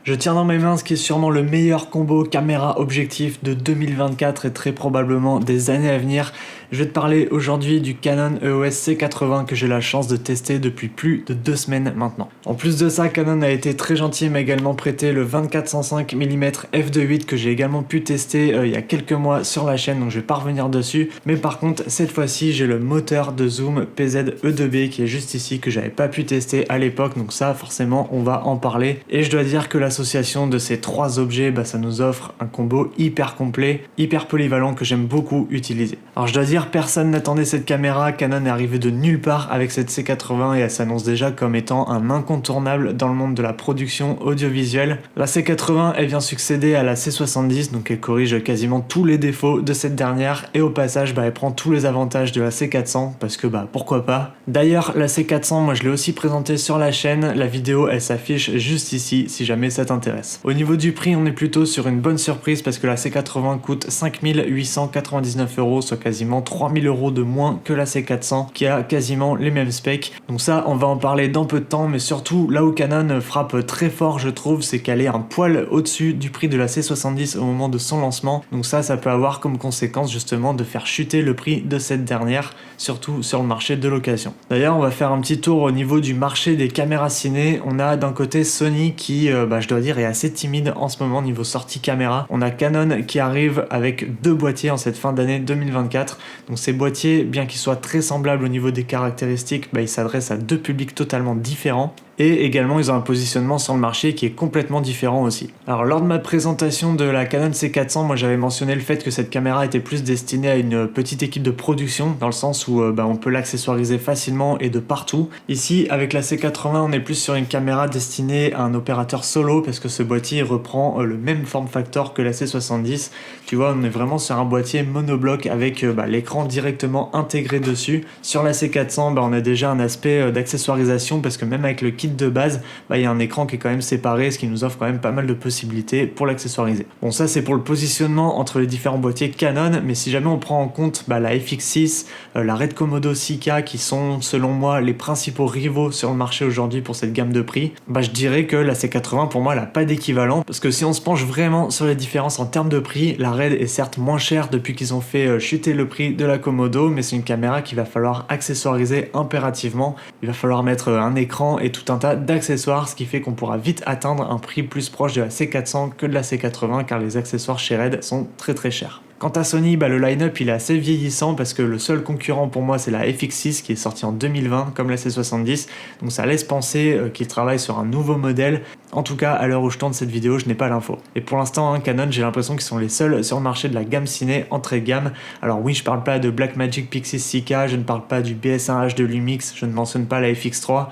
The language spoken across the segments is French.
Je tiens dans mes mains ce qui est sûrement le meilleur combo caméra-objectif de 2024 et très probablement des années à venir. Je vais te parler aujourd'hui du Canon EOS C80 que j'ai la chance de tester depuis plus de 2 semaines maintenant. En plus de ça, Canon a été très gentil et m'a également prêté le 24-105 mm f2.8 que j'ai également pu tester il y a quelques mois sur la chaîne, donc je vais pas revenir dessus. Mais par contre, cette fois-ci, j'ai le moteur de zoom PZ-E2B qui est juste ici, que j'avais pas pu tester à l'époque, donc ça forcément on va en parler. Et je dois dire que l'association de ces trois objets, ça nous offre un combo hyper complet, hyper polyvalent que j'aime beaucoup utiliser. Alors je dois dire, personne n'attendait cette caméra, Canon est arrivé de nulle part avec cette C80 et elle s'annonce déjà comme étant un incontournable dans le monde de la production audiovisuelle. La C80, elle vient succéder à la C70, donc elle corrige quasiment tous les défauts de cette dernière et au passage, elle prend tous les avantages de la C400 parce que pourquoi pas. D'ailleurs, la C400, moi je l'ai aussi présentée sur la chaîne, la vidéo elle s'affiche juste ici si jamais ça t'intéresse. Au niveau du prix, on est plutôt sur une bonne surprise parce que la C80 coûte 5 899 €, soit quasiment 3000 € de moins que la C400 qui a quasiment les mêmes specs. Donc ça, on va en parler dans peu de temps, mais surtout là où Canon frappe très fort, je trouve, c'est qu'elle est un poil au-dessus du prix de la C70 au moment de son lancement. Donc ça peut avoir comme conséquence justement de faire chuter le prix de cette dernière, surtout sur le marché de location. D'ailleurs, on va faire un petit tour au niveau du marché des caméras ciné. On a d'un côté Sony qui, je dois dire, est assez timide en ce moment niveau sortie caméra. On a Canon qui arrive avec deux boîtiers en cette fin d'année 2024. Donc ces boîtiers, bien qu'ils soient très semblables au niveau des caractéristiques, ils s'adressent à deux publics totalement différents. Et également, ils ont un positionnement sur le marché qui est complètement différent aussi. Alors, lors de ma présentation de la Canon C400, moi j'avais mentionné le fait que cette caméra était plus destinée à une petite équipe de production, dans le sens où on peut l'accessoiriser facilement et de partout. Ici, avec la C80, on est plus sur une caméra destinée à un opérateur solo, parce que ce boîtier reprend le même form factor que la C70. Tu vois, on est vraiment sur un boîtier monobloc avec l'écran directement intégré dessus. Sur la C400, on a déjà un aspect d'accessoirisation, parce que même avec le kit de base, il y a un écran qui est quand même séparé, ce qui nous offre quand même pas mal de possibilités pour l'accessoiriser. Bon, ça c'est pour le positionnement entre les différents boîtiers Canon, mais si jamais on prend en compte la FX6, la Red Komodo 6K qui sont selon moi les principaux rivaux sur le marché aujourd'hui pour cette gamme de prix, je dirais que la C80 pour moi elle n'a pas d'équivalent, parce que si on se penche vraiment sur les différences en termes de prix, la Red est certes moins chère depuis qu'ils ont fait chuter le prix de la Komodo, mais c'est une caméra qu'il va falloir accessoiriser impérativement. Il va falloir mettre un écran et tout un tas d'accessoires, ce qui fait qu'on pourra vite atteindre un prix plus proche de la C400 que de la C80, car les accessoires chez Red sont très très chers. Quant à Sony, le line-up il est assez vieillissant parce que le seul concurrent pour moi c'est la FX6 qui est sortie en 2020 comme la C70, donc ça laisse penser qu'ils travaillent sur un nouveau modèle. En tout cas, à l'heure où je tourne cette vidéo, je n'ai pas l'info. Et pour l'instant, Canon, j'ai l'impression qu'ils sont les seuls sur le marché de la gamme ciné entrée de gamme. Alors oui, je parle pas de Blackmagic Pixie 6K, je ne parle pas du BS1H de Lumix, je ne mentionne pas la FX3.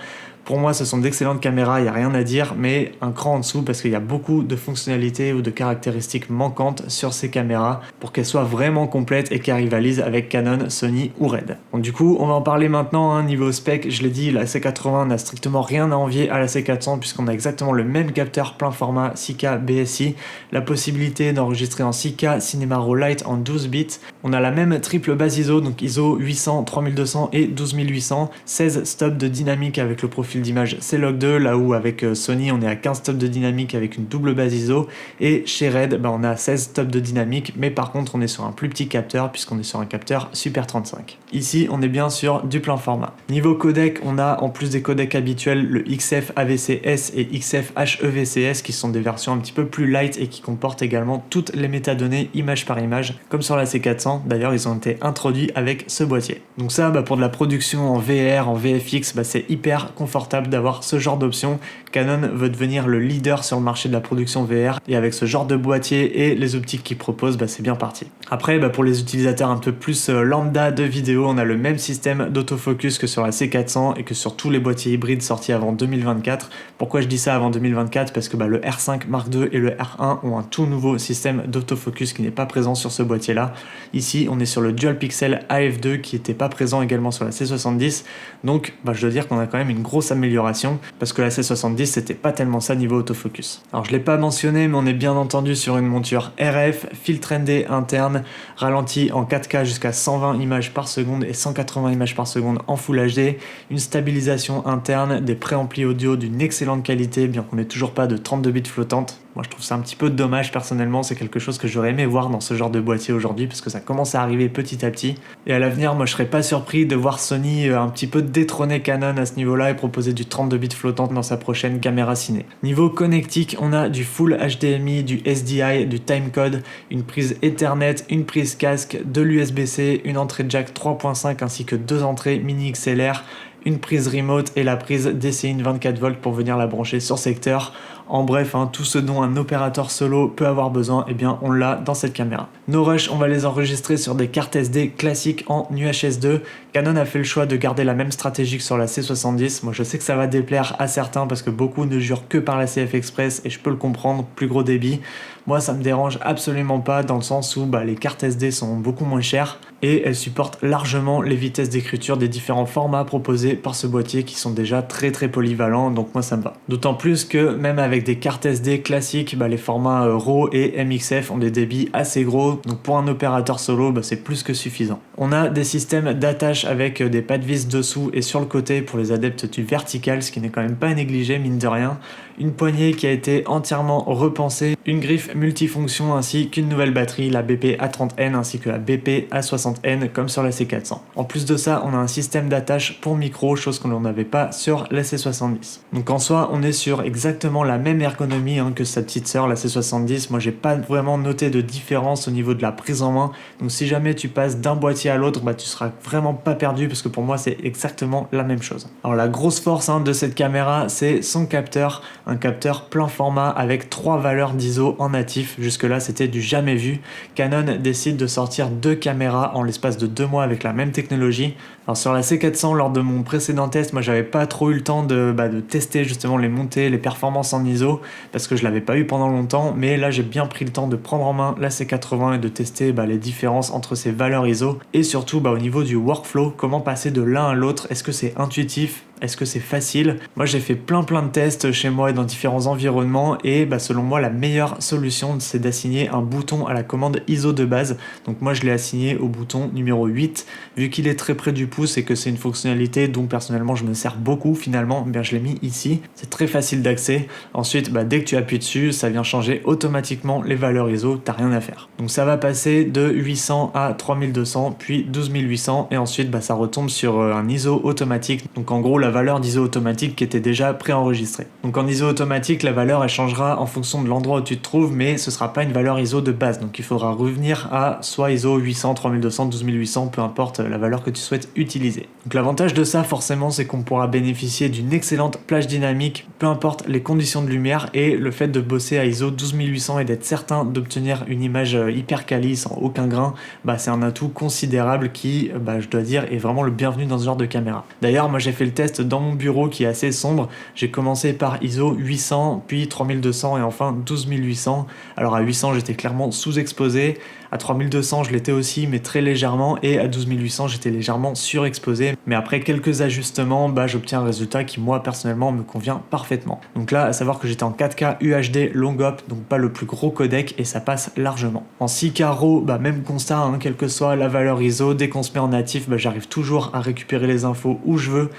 Pour moi, ce sont d'excellentes caméras, il n'y a rien à dire, mais un cran en dessous parce qu'il y a beaucoup de fonctionnalités ou de caractéristiques manquantes sur ces caméras pour qu'elles soient vraiment complètes et qu'elles rivalisent avec Canon, Sony ou Red. Donc du coup, on va en parler maintenant. Niveau spec, je l'ai dit, la C80 n'a strictement rien à envier à la C400 puisqu'on a exactement le même capteur plein format 6K BSI, la possibilité d'enregistrer en 6K Cinema Raw Lite en 12 bits. On a la même triple base ISO, donc ISO 800, 3200 et 12800, 16 stops de dynamique avec le profil d'image C-Log2, là où avec Sony on est à 15 stops de dynamique avec une double base ISO, et chez Red on a 16 stops de dynamique, mais par contre on est sur un plus petit capteur puisqu'on est sur un capteur Super 35. Ici on est bien sur du plein format. Niveau codec, on a en plus des codecs habituels le XF AVC-S et XF HEVC-S qui sont des versions un petit peu plus light et qui comportent également toutes les métadonnées image par image comme sur la C400. D'ailleurs ils ont été introduits avec ce boîtier. Donc ça pour de la production en VR, en VFX, c'est hyper confortable d'avoir ce genre d'option. Canon veut devenir le leader sur le marché de la production VR et avec ce genre de boîtier et les optiques qu'il propose, c'est bien parti. Après, pour les utilisateurs un peu plus lambda de vidéo, on a le même système d'autofocus que sur la C400 et que sur tous les boîtiers hybrides sortis avant 2024. Pourquoi je dis ça avant 2024? Parce que le R5 Mark II et le R1 ont un tout nouveau système d'autofocus qui n'est pas présent sur ce boîtier-là. Ici, on est sur le Dual Pixel AF2 qui n'était pas présent également sur la C70. Donc, je dois dire qu'on a quand même une grosse grosse amélioration parce que la C70 c'était pas tellement ça niveau autofocus. Alors je l'ai pas mentionné mais on est bien entendu sur une monture RF, filtre ND interne, ralenti en 4K jusqu'à 120 images par seconde et 180 images par seconde en Full HD, une stabilisation interne, des préamplis audio d'une excellente qualité bien qu'on n'ait toujours pas de 32 bits flottantes. Moi je trouve ça un petit peu dommage personnellement, c'est quelque chose que j'aurais aimé voir dans ce genre de boîtier aujourd'hui parce que ça commence à arriver petit à petit et à l'avenir moi je serais pas surpris de voir Sony un petit peu détrôner Canon à ce niveau là et proposer du 32 bits flottante dans sa prochaine caméra ciné. Niveau connectique, on a du full HDMI, du SDI, du timecode, une prise Ethernet, une prise casque, de l'USB-C, une entrée jack 3.5 ainsi que 2 entrées mini XLR, une prise remote et la prise DCI 24V pour venir la brancher sur secteur. En bref, tout ce dont un opérateur solo peut avoir besoin, eh bien on l'a dans cette caméra. Nos rushs, on va les enregistrer sur des cartes SD classiques en UHS 2. Canon a fait le choix de garder la même stratégie que sur la C70. Moi je sais que ça va déplaire à certains parce que beaucoup ne jurent que par la CF Express et je peux le comprendre, plus gros débit. Moi ça me dérange absolument pas dans le sens où les cartes SD sont beaucoup moins chères et elles supportent largement les vitesses d'écriture des différents formats proposés par ce boîtier qui sont déjà très polyvalents, donc moi ça me va. D'autant plus que même avec des cartes SD classiques, les formats RAW et MXF ont des débits assez gros, donc pour un opérateur solo c'est plus que suffisant. On a des systèmes d'attache avec des pas de vis dessous et sur le côté pour les adeptes du vertical, ce qui n'est quand même pas négligé mine de rien. Une poignée qui a été entièrement repensée, une griffe multifonction ainsi qu'une nouvelle batterie, la BP A30N ainsi que la BP A60N comme sur la C400. En plus de ça, on a un système d'attache pour micro, chose qu'on n'avait pas sur la C70. Donc en soi, on est sur exactement la même ergonomie que sa petite sœur, la C70. Moi, j'ai pas vraiment noté de différence au niveau de la prise en main. Donc si jamais tu passes d'un boîtier à l'autre, tu seras vraiment pas perdu parce que pour moi, c'est exactement la même chose. Alors la grosse force de cette caméra, c'est son capteur. Un capteur plein format avec 3 valeurs d'ISO en natif. Jusque là c'était du jamais vu. Canon décide de sortir 2 caméras en l'espace de 2 mois avec la même technologie. Alors sur la C400 lors de mon précédent test, moi j'avais pas trop eu le temps de tester justement les montées, les performances en ISO parce que je l'avais pas eu pendant longtemps, mais là j'ai bien pris le temps de prendre en main la C80 et de tester les différences entre ces valeurs ISO et surtout au niveau du workflow, comment passer de l'un à l'autre, est-ce que c'est intuitif? Est-ce que c'est facile? Moi j'ai fait plein de tests chez moi et dans différents environnements et selon moi la meilleure solution c'est d'assigner un bouton à la commande ISO de base. Donc moi je l'ai assigné au bouton numéro 8 vu qu'il est très près du pouce et que c'est une fonctionnalité dont personnellement je me sers beaucoup finalement, je l'ai mis ici. C'est très facile d'accès. Ensuite dès que tu appuies dessus ça vient changer automatiquement les valeurs ISO, t'as rien à faire. Donc ça va passer de 800 à 3200 puis 12800 et ensuite ça retombe sur un ISO automatique. Donc en gros la valeur d'ISO automatique qui était déjà préenregistrée. Donc en ISO automatique, la valeur elle changera en fonction de l'endroit où tu te trouves, mais ce sera pas une valeur ISO de base. Donc il faudra revenir à soit ISO 800, 3200, 12800, peu importe la valeur que tu souhaites utiliser. Donc l'avantage de ça forcément, c'est qu'on pourra bénéficier d'une excellente plage dynamique, peu importe les conditions de lumière et le fait de bosser à ISO 12800 et d'être certain d'obtenir une image hyper quali sans aucun grain, c'est un atout considérable qui, je dois dire, est vraiment le bienvenu dans ce genre de caméra. D'ailleurs, moi j'ai fait le test dans mon bureau qui est assez sombre. J'ai commencé par ISO 800, puis 3200 et enfin 12800. Alors à 800, j'étais clairement sous-exposé. À 3200, je l'étais aussi, mais très légèrement. Et à 12800, j'étais légèrement surexposé. Mais après quelques ajustements, j'obtiens un résultat qui, moi, personnellement, me convient parfaitement. Donc là, à savoir que j'étais en 4K UHD long op, donc pas le plus gros codec, et ça passe largement. En 6K RAW, même constat, quelle que soit la valeur ISO, dès qu'on se met en natif, j'arrive toujours à récupérer les infos où je veux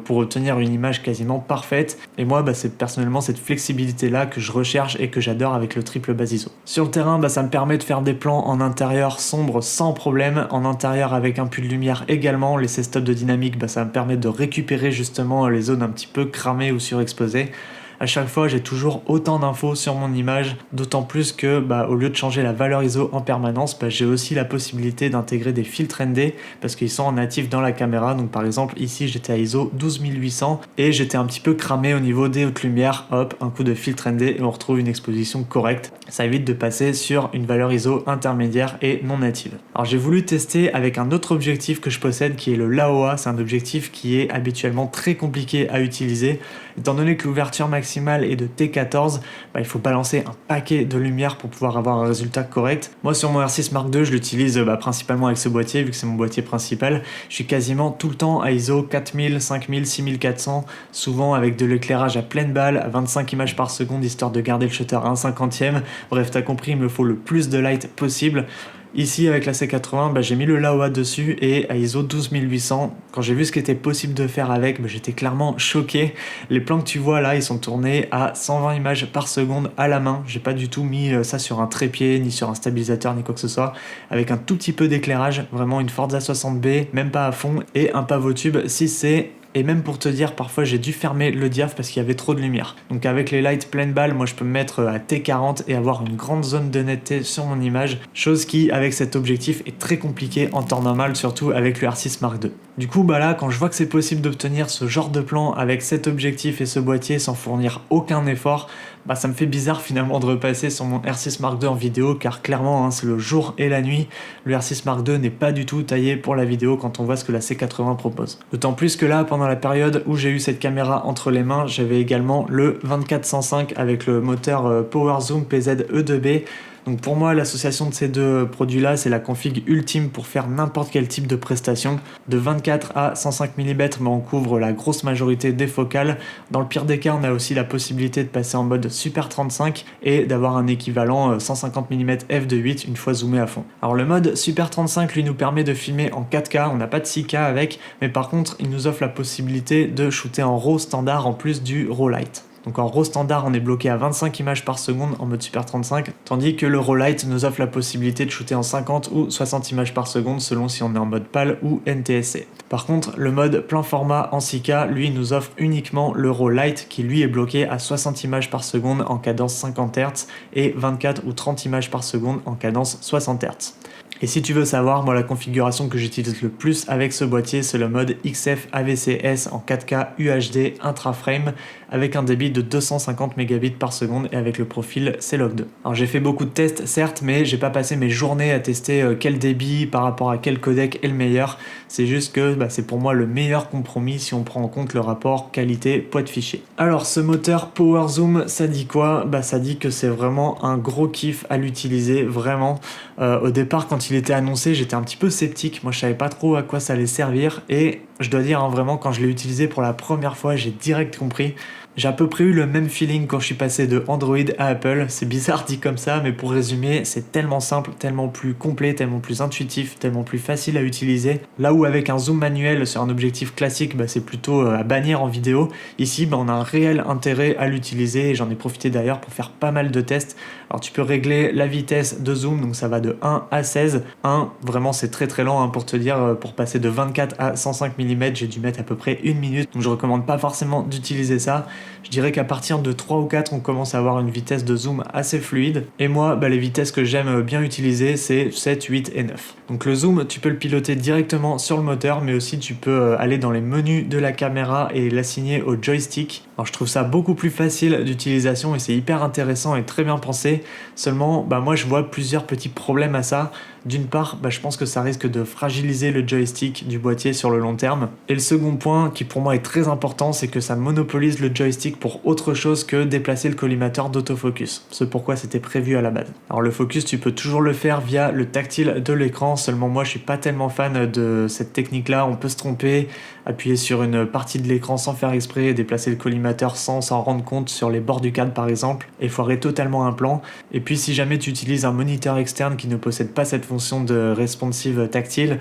pour obtenir une image quasiment parfaite. Et moi, c'est personnellement cette flexibilité-là que je recherche et que j'adore avec le triple base ISO. Sur le terrain, ça me permet de faire des plans en intérieur sombre sans problème, en intérieur avec un puits de lumière également. Les stops de dynamique, ça me permet de récupérer justement les zones un petit peu cramées ou surexposées. À chaque fois, j'ai toujours autant d'infos sur mon image, d'autant plus que au lieu de changer la valeur ISO en permanence, j'ai aussi la possibilité d'intégrer des filtres ND parce qu'ils sont en natif dans la caméra. Donc par exemple, ici j'étais à ISO 12800 et j'étais un petit peu cramé au niveau des hautes lumières. Hop, un coup de filtre ND et on retrouve une exposition correcte. Ça évite de passer sur une valeur ISO intermédiaire et non native. Alors j'ai voulu tester avec un autre objectif que je possède qui est le Laowa. C'est un objectif qui est habituellement très compliqué à utiliser Étant donné que l'ouverture maximale est de T14, il faut balancer un paquet de lumière pour pouvoir avoir un résultat correct. Moi sur mon R6 Mark II, je l'utilise principalement avec ce boîtier, vu que c'est mon boîtier principal. Je suis quasiment tout le temps à ISO 4000, 5000, 6400, souvent avec de l'éclairage à pleine balle, à 25 images par seconde, histoire de garder le shutter à 1/50. Bref, t'as compris, il me faut le plus de light possible. Ici avec la C80, j'ai mis le Laowa dessus et à ISO 12800. Quand j'ai vu ce qui était possible de faire avec, j'étais clairement choqué. Les plans que tu vois là, ils sont tournés à 120 images par seconde à la main. J'ai pas du tout mis ça sur un trépied, ni sur un stabilisateur, ni quoi que ce soit. Avec un tout petit peu d'éclairage, vraiment une Forza 60B, même pas à fond, et un pavotube 6C. Et même pour te dire, parfois j'ai dû fermer le diaph parce qu'il y avait trop de lumière. Donc avec les lights pleine balle, moi je peux me mettre à T40 et avoir une grande zone de netteté sur mon image, chose qui avec cet objectif est très compliquée en temps normal, surtout avec le R6 Mark II. Du coup là, quand je vois que c'est possible d'obtenir ce genre de plan avec cet objectif et ce boîtier sans fournir aucun effort, ça me fait bizarre finalement de repasser sur mon R6 Mark II en vidéo, car clairement c'est le jour et la nuit. Le R6 Mark II n'est pas du tout taillé pour la vidéo quand on voit ce que la C80 propose. D'autant plus que là, pendant la période où j'ai eu cette caméra entre les mains, j'avais également le 24-105 avec le moteur Power Zoom PZ E2B. Donc pour moi, l'association de ces deux produits-là, c'est la config ultime pour faire n'importe quel type de prestation. De 24 à 105 mm, on couvre la grosse majorité des focales. Dans le pire des cas, on a aussi la possibilité de passer en mode Super 35 et d'avoir un équivalent 150 mm f2.8 une fois zoomé à fond. Alors le mode Super 35, lui, nous permet de filmer en 4K, on n'a pas de 6K avec, mais par contre, il nous offre la possibilité de shooter en RAW standard en plus du RAW Light. Donc en RAW standard, on est bloqué à 25 images par seconde en mode Super 35, tandis que le RAW Light nous offre la possibilité de shooter en 50 ou 60 images par seconde selon si on est en mode PAL ou NTSC. Par contre, le mode plein format en 6K, lui, nous offre uniquement le RAW Light qui lui est bloqué à 60 images par seconde en cadence 50 Hz et 24 ou 30 images par seconde en cadence 60 Hz. Et si tu veux savoir, moi la configuration que j'utilise le plus avec ce boîtier, c'est le mode XF AVCS en 4K UHD intra-frame avec un débit de 250 mégabits par seconde et avec le profil C-Log2. Alors j'ai fait beaucoup de tests certes, mais j'ai pas passé mes journées à tester quel débit par rapport à quel codec est le meilleur. C'est juste que c'est pour moi le meilleur compromis si on prend en compte le rapport qualité-poids de fichier. Alors ce moteur Power Zoom, ça dit quoi? Ça dit que c'est vraiment un gros kiff à l'utiliser, vraiment. Au départ, quand il était annoncé, j'étais un petit peu sceptique. Moi, je savais pas trop à quoi ça allait servir et je dois dire vraiment, quand je l'ai utilisé pour la première fois, j'ai direct compris. J'ai à peu près eu le même feeling quand je suis passé de Android à Apple. C'est bizarre dit comme ça, mais pour résumer, c'est tellement simple, tellement plus complet, tellement plus intuitif, tellement plus facile à utiliser. Là où avec un zoom manuel sur un objectif classique, c'est plutôt à bannir en vidéo. Ici, on a un réel intérêt à l'utiliser et j'en ai profité d'ailleurs pour faire pas mal de tests. Alors tu peux régler la vitesse de zoom, donc ça va de 1 à 16. 1, vraiment c'est très très lent pour te dire, pour passer de 24 à 105 mm, j'ai dû mettre à peu près 1 minute, donc je recommande pas forcément d'utiliser ça. Je dirais qu'à partir de 3 ou 4, on commence à avoir une vitesse de zoom assez fluide. Et moi, les vitesses que j'aime bien utiliser, c'est 7, 8 et 9. Donc le zoom, tu peux le piloter directement sur le moteur, mais aussi tu peux aller dans les menus de la caméra et l'assigner au joystick. Alors je trouve ça beaucoup plus facile d'utilisation et c'est hyper intéressant et très bien pensé. Seulement, moi je vois plusieurs petits problèmes à ça. D'une part, je pense que ça risque de fragiliser le joystick du boîtier sur le long terme. Et le second point, qui pour moi est très important, c'est que ça monopolise le joystick pour autre chose que déplacer le collimateur d'autofocus. Ce pourquoi c'était prévu à la base. Alors le focus, tu peux toujours le faire via le tactile de l'écran, seulement moi je suis pas tellement fan de cette technique-là. On peut se tromper, appuyer sur une partie de l'écran sans faire exprès et déplacer le collimateur sans s'en rendre compte sur les bords du cadre par exemple, et foirer totalement un plan. Et puis si jamais tu utilises un moniteur externe qui ne possède pas cette fonction de responsive tactile,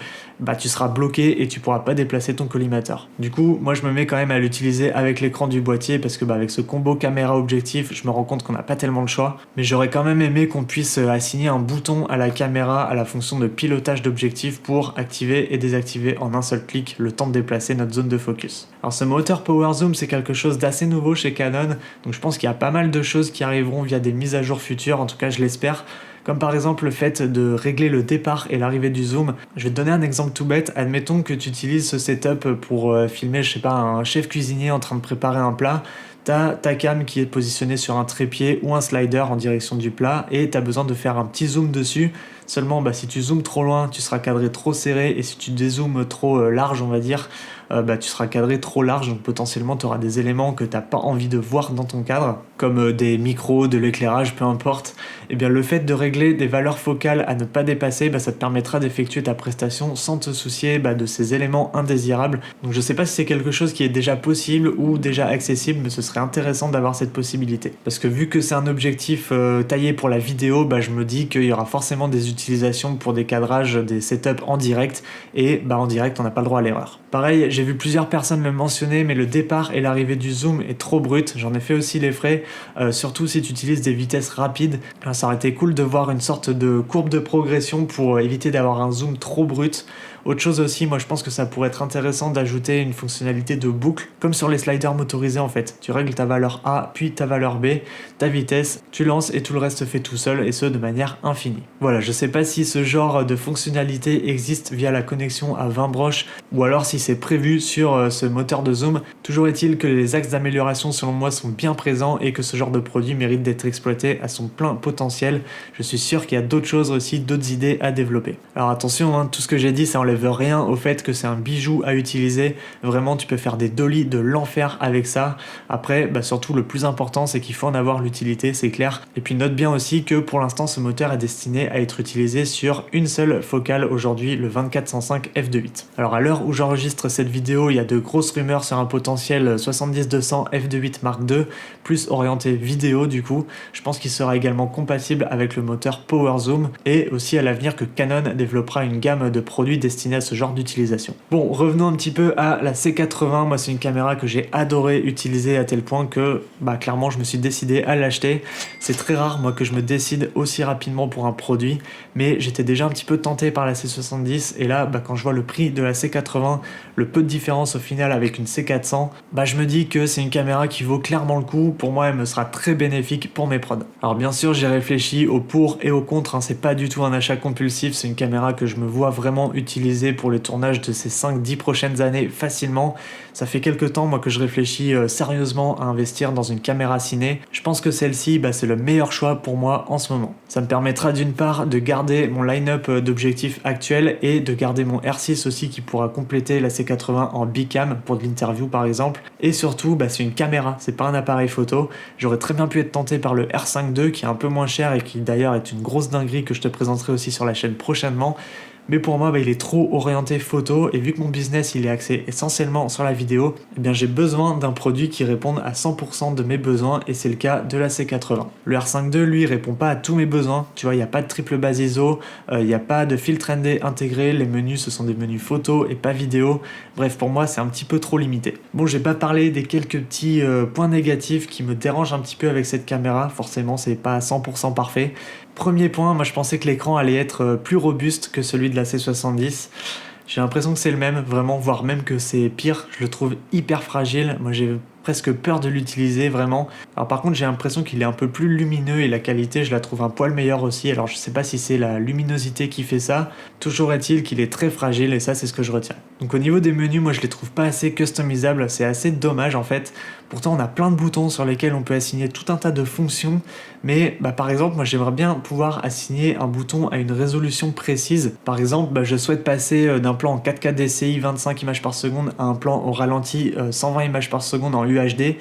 tu seras bloqué et tu pourras pas déplacer ton collimateur. Du coup, moi je me mets quand même à l'utiliser avec l'écran du boîtier parce que avec ce combo caméra objectif, je me rends compte qu'on n'a pas tellement le choix. Mais j'aurais quand même aimé qu'on puisse assigner un bouton à la caméra à la fonction de pilotage d'objectif pour activer et désactiver en un seul clic le temps de déplacer notre zone de focus. Alors ce moteur Power Zoom, c'est quelque chose d'assez nouveau chez Canon, donc je pense qu'il y a pas mal de choses qui arriveront via des mises à jour futures, en tout cas je l'espère. Comme par exemple le fait de régler le départ et l'arrivée du zoom. Je vais te donner un exemple tout bête. Admettons que tu utilises ce setup pour filmer, un chef cuisinier en train de préparer un plat. tu as ta cam qui est positionnée sur un trépied ou un slider en direction du plat et tu as besoin de faire un petit zoom dessus. Seulement, si tu zoomes trop loin, tu seras cadré trop serré et si tu dézoomes trop large, on va dire, tu seras cadré trop large, donc potentiellement tu auras des éléments que tu n'as pas envie de voir dans ton cadre, comme des micros, de l'éclairage, peu importe. Et bien le fait de régler des valeurs focales à ne pas dépasser, ça te permettra d'effectuer ta prestation sans te soucier de ces éléments indésirables. Donc je sais pas si c'est quelque chose qui est déjà possible ou déjà accessible, mais ce serait intéressant d'avoir cette possibilité. Parce que vu que c'est un objectif taillé pour la vidéo, je me dis qu'il y aura forcément des utilisations pour des cadrages, des setups en direct, et en direct on n'a pas le droit à l'erreur. Pareil, j'ai vu plusieurs personnes le mentionner, mais le départ et l'arrivée du zoom est trop brut. J'en ai fait aussi les frais, surtout si tu utilises des vitesses rapides. Ça aurait été cool de voir une sorte de courbe de progression pour éviter d'avoir un zoom trop brut. Autre chose aussi, moi je pense que ça pourrait être intéressant d'ajouter une fonctionnalité de boucle, comme sur les sliders motorisés en fait. Tu règles ta valeur A, puis ta valeur B, ta vitesse, tu lances et tout le reste se fait tout seul, et ce de manière infinie. Voilà, je sais pas si ce genre de fonctionnalité existe via la connexion à 20 broches, ou alors si c'est prévu sur ce moteur de zoom. Toujours est-il que les axes d'amélioration selon moi sont bien présents et que ce genre de produit mérite d'être exploité à son plein potentiel. Je suis sûr qu'il y a d'autres choses aussi, d'autres idées à développer. Alors attention, tout ce que j'ai dit ça enlève rien au fait que c'est un bijou à utiliser. Vraiment, tu peux faire des dollies de l'enfer avec ça. Après, surtout le plus important, c'est qu'il faut en avoir l'utilité, c'est clair. Et puis note bien aussi que pour l'instant, ce moteur est destiné à être utilisé sur une seule focale aujourd'hui, le 24-105 f2.8. Alors à l'heure où j'enregistre cette vidéo, il y a de grosses rumeurs sur un potentiel 70-200 f2.8 Mark II, plus orienté vidéo du coup. Je pense qu'il sera également compatible avec le moteur Power Zoom et aussi à l'avenir que Canon développera une gamme de produits destinés à ce genre d'utilisation. Bon, revenons un petit peu à la C80. Moi, c'est une caméra que j'ai adoré utiliser à tel point que, clairement, je me suis décidé à l'acheter. C'est très rare, moi, que je me décide aussi rapidement pour un produit, mais j'étais déjà un petit peu tenté par la C70 et là, quand je vois le prix de la C80, le peu de différence au final avec une C400, je me dis que c'est une caméra qui vaut clairement le coup. Pour moi, elle me sera très bénéfique pour mes prods. Alors bien sûr, j'ai réfléchi au pour et au contre, c'est pas du tout un achat compulsif, c'est une caméra que je me vois vraiment utiliser pour le tournage de ces 5-10 prochaines années facilement. Ça fait quelques temps moi que je réfléchis sérieusement à investir dans une caméra ciné. Je pense que celle-ci c'est le meilleur choix pour moi en ce moment. Ça me permettra d'une part de garder mon line-up d'objectifs actuel et de garder mon R6 aussi qui pourra compléter la C80 en bicam pour de l'interview par exemple. Et surtout c'est une caméra, c'est pas un appareil photo. J'aurais très bien pu être tenté par le R5 II qui est un peu moins cher et qui d'ailleurs est une grosse dinguerie que je te présenterai aussi sur la chaîne prochainement. Mais pour moi, il est trop orienté photo et vu que mon business il est axé essentiellement sur la vidéo, j'ai besoin d'un produit qui réponde à 100% de mes besoins et c'est le cas de la C80. Le R5 II, lui, répond pas à tous mes besoins. Tu vois, il n'y a pas de triple base ISO, il n'y a pas de filtre ND intégré, les menus ce sont des menus photo et pas vidéo. Bref, pour moi, c'est un petit peu trop limité. Bon, j'ai pas parlé des quelques petits points négatifs qui me dérangent un petit peu avec cette caméra. Forcément, c'est pas à 100% parfait. Premier point, moi je pensais que l'écran allait être plus robuste que celui de la C70. J'ai l'impression que c'est le même, vraiment, voire même que c'est pire. Je le trouve hyper fragile. Moi j'ai presque peur de l'utiliser vraiment. Alors par contre j'ai l'impression qu'il est un peu plus lumineux et la qualité je la trouve un poil meilleure aussi. Alors je sais pas si c'est la luminosité qui fait ça. Toujours est-il qu'il est très fragile et ça c'est ce que je retiens. Donc au niveau des menus, moi je les trouve pas assez customisables. C'est assez dommage en fait. Pourtant on a plein de boutons sur lesquels on peut assigner tout un tas de fonctions. Mais par exemple moi j'aimerais bien pouvoir assigner un bouton à une résolution précise. Par exemple je souhaite passer d'un plan en 4K DCI 25 images par seconde à un plan au ralenti 120 images par seconde en UHD.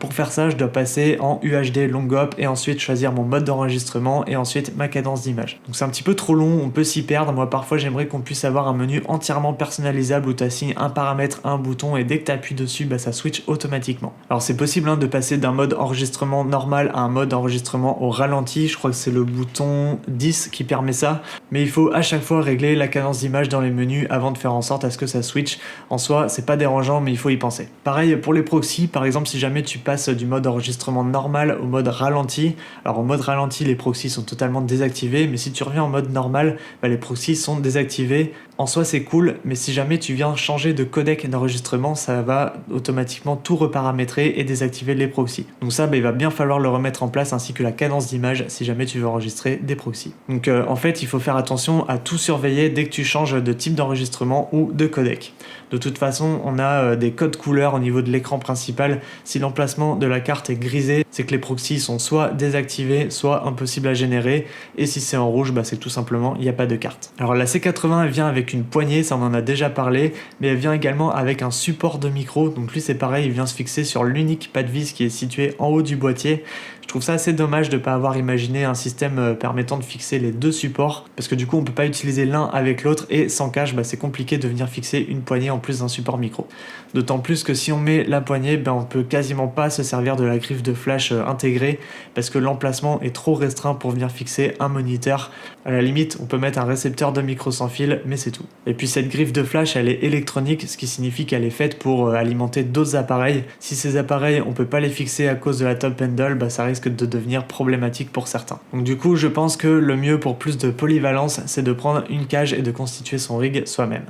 Pour faire ça je dois passer en UHD long op et ensuite choisir mon mode d'enregistrement et ensuite ma cadence d'image. Donc c'est un petit peu trop long, on peut s'y perdre. Moi parfois j'aimerais qu'on puisse avoir un menu entièrement personnalisable où tu assignes un paramètre à un bouton et dès que tu appuies dessus ça switch automatiquement. Alors c'est possible de passer d'un mode enregistrement normal à un mode enregistrement au ralenti. Je crois que c'est le bouton 10 qui permet ça, mais il faut à chaque fois régler la cadence d'image dans les menus avant de faire en sorte à ce que ça switch. En soi c'est pas dérangeant mais il faut y penser. Pareil pour les proxys, par exemple si jamais tu passes du mode enregistrement normal au mode ralenti, alors en mode ralenti les proxys sont totalement désactivés, mais si tu reviens en mode normal les proxys sont désactivés. En soi c'est cool, mais si jamais tu viens changer de codec d'enregistrement, ça va automatiquement tout reparamétrer et désactiver les proxys. Donc ça, il va bien falloir le remettre en place, ainsi que la cadence d'image si jamais tu veux enregistrer des proxys. Donc en fait, il faut faire attention à tout surveiller dès que tu changes de type d'enregistrement ou de codec. De toute façon, on a des codes couleurs au niveau de l'écran principal. Si l'emplacement de la carte est grisé, c'est que les proxys sont soit désactivés, soit impossibles à générer. Et si c'est en rouge, c'est tout simplement il n'y a pas de carte. Alors la C80, elle vient avec une poignée, ça on en a déjà parlé, mais elle vient également avec un support de micro. Donc lui c'est pareil, il vient se fixer sur l'unique pas de vis qui est situé en haut du boîtier. Je trouve ça assez dommage de ne pas avoir imaginé un système permettant de fixer les deux supports, parce que du coup on peut pas utiliser l'un avec l'autre, et sans cache c'est compliqué de venir fixer une poignée en plus d'un support micro. D'autant plus que si on met la poignée, on peut quasiment pas se servir de la griffe de flash intégrée, parce que l'emplacement est trop restreint pour venir fixer un moniteur. À la limite on peut mettre un récepteur de micro sans fil, mais c'est tout. Et puis cette griffe de flash elle est électronique, ce qui signifie qu'elle est faite pour alimenter d'autres appareils. Si ces appareils on peut pas les fixer à cause de la top handle, ça risque de devenir problématique pour certains. Donc du coup je pense que le mieux pour plus de polyvalence, c'est de prendre une cage et de constituer son rig soi-même.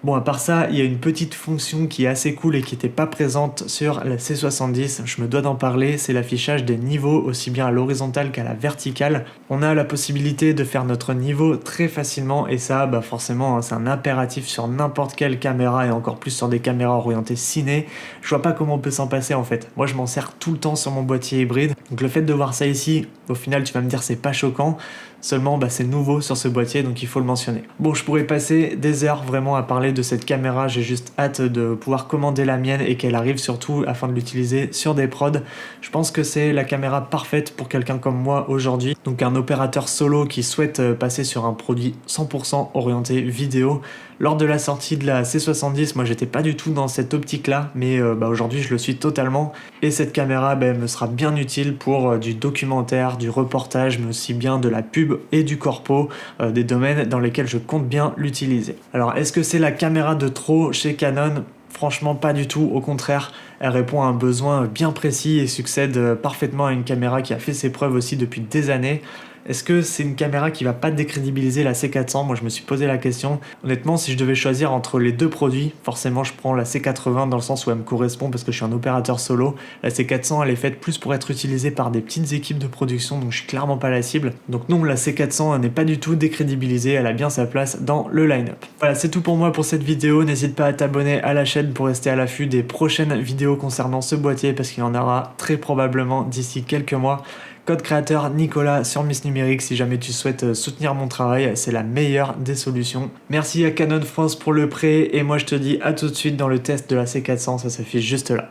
Bon, à part ça, il y a une petite fonction qui est assez cool et qui n'était pas présente sur la C70, je me dois d'en parler, c'est l'affichage des niveaux aussi bien à l'horizontale qu'à la verticale. On a la possibilité de faire notre niveau très facilement, et ça forcément c'est un impératif sur n'importe quelle caméra, et encore plus sur des caméras orientées ciné. Je vois pas comment on peut s'en passer en fait. Moi je m'en sers tout le temps sur mon boîtier hybride, donc le fait de voir ça ici, au final tu vas me dire c'est pas choquant. Seulement c'est nouveau sur ce boîtier, donc il faut le mentionner. Bon, je pourrais passer des heures vraiment à parler de cette caméra, j'ai juste hâte de pouvoir commander la mienne et qu'elle arrive surtout afin de l'utiliser sur des prods. Je pense que c'est la caméra parfaite pour quelqu'un comme moi aujourd'hui, donc un opérateur solo qui souhaite passer sur un produit 100% orienté vidéo. Lors de la sortie de la C70, moi j'étais pas du tout dans cette optique là, mais aujourd'hui je le suis totalement, et cette caméra me sera bien utile pour du documentaire, du reportage, mais aussi bien de la pub et du corpo, des domaines dans lesquels je compte bien l'utiliser. Alors est-ce que c'est la caméra de trop chez Canon ? Franchement pas du tout, au contraire, elle répond à un besoin bien précis et succède parfaitement à une caméra qui a fait ses preuves aussi depuis des années. Est-ce que c'est une caméra qui va pas décrédibiliser la C400 ? Moi je me suis posé la question. Honnêtement, si je devais choisir entre les deux produits, forcément je prends la C80 dans le sens où elle me correspond parce que je suis un opérateur solo. La C400 elle est faite plus pour être utilisée par des petites équipes de production, donc je suis clairement pas la cible. Donc non, la C400 elle n'est pas du tout décrédibilisée, elle a bien sa place dans le line-up. Voilà, c'est tout pour moi pour cette vidéo. N'hésite pas à t'abonner à la chaîne pour rester à l'affût des prochaines vidéos concernant ce boîtier, parce qu'il y en aura très probablement d'ici quelques mois. Code créateur Nicolas sur Miss Numérique si jamais tu souhaites soutenir mon travail, c'est la meilleure des solutions. Merci à Canon France pour le prêt, et moi je te dis à tout de suite dans le test de la C400, ça s'affiche juste là.